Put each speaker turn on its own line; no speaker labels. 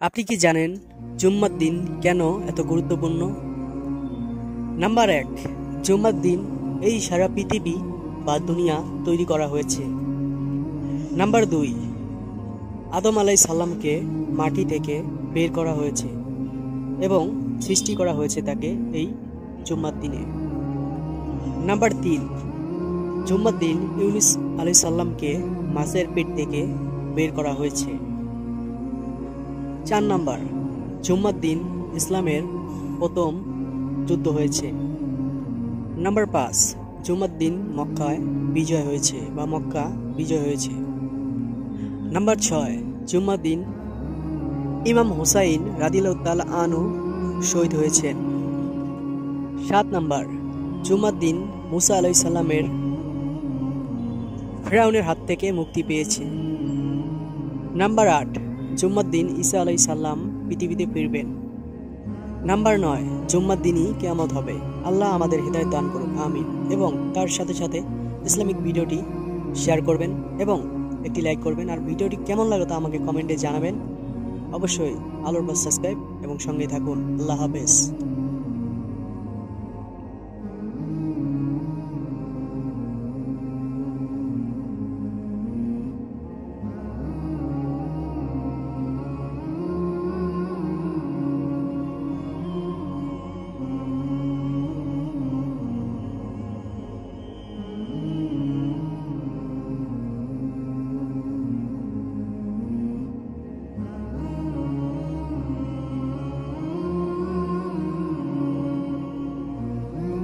আপনি কি জানেন জুম্মার দিন কেন এত গুরুত্বপূর্ণ? নাম্বার 1, জুম্মার দিন এই সারা পৃথিবী বা দুনিয়া তৈরি করা হয়েছে। নাম্বার 2, আদম আলাইহিস সালামকে মাটি থেকে বের করা হয়েছে এবং সৃষ্টি করা হয়েছে তাকে এই জুম্মার দিনে। নাম্বার 3, জুম্মার দিন ইউনুস আলাইহিস সালামকে মাছের পেট থেকে বের করা হয়েছে। 4 নাম্বার, জুম্মার দিন ইসলামের প্রথম যুদ্ধ হয়েছে। নাম্বার 5, জুম্মার দিন মক্কা বিজয় হয়েছে। নাম্বার 6, জুম্মার দিন ইমাম হুসাইন রাদিয়াল্লাহু তাআলা আনহু শহীদ হয়েছেন। 7 নাম্বার, জুম্মার দিন মুসা আলাইহিস সালামের ফিরআউনের হাত থেকে মুক্তি পেয়েছে। নাম্বার 8, জুম্মার দিন ঈসা আলাইহিস সালাম পৃথিবীতে ফিরবেন। নাম্বার 9, জুম্মার দিনই কিয়ামত হবে। আল্লাহ আমাদের হিদায়াত দান করুন, আমিন। এবং তার সাথে সাথে ইসলামিক ভিডিওটি শেয়ার করবেন এবং একটি লাইক করবেন। আর ভিডিওটি কেমন লাগলো তা আমাকে কমেন্টে জানাবেন। অবশ্যই আলোর বাস সাবস্ক্রাইব এবং সঙ্গে থাকুন। আল্লাহ হাফেজ।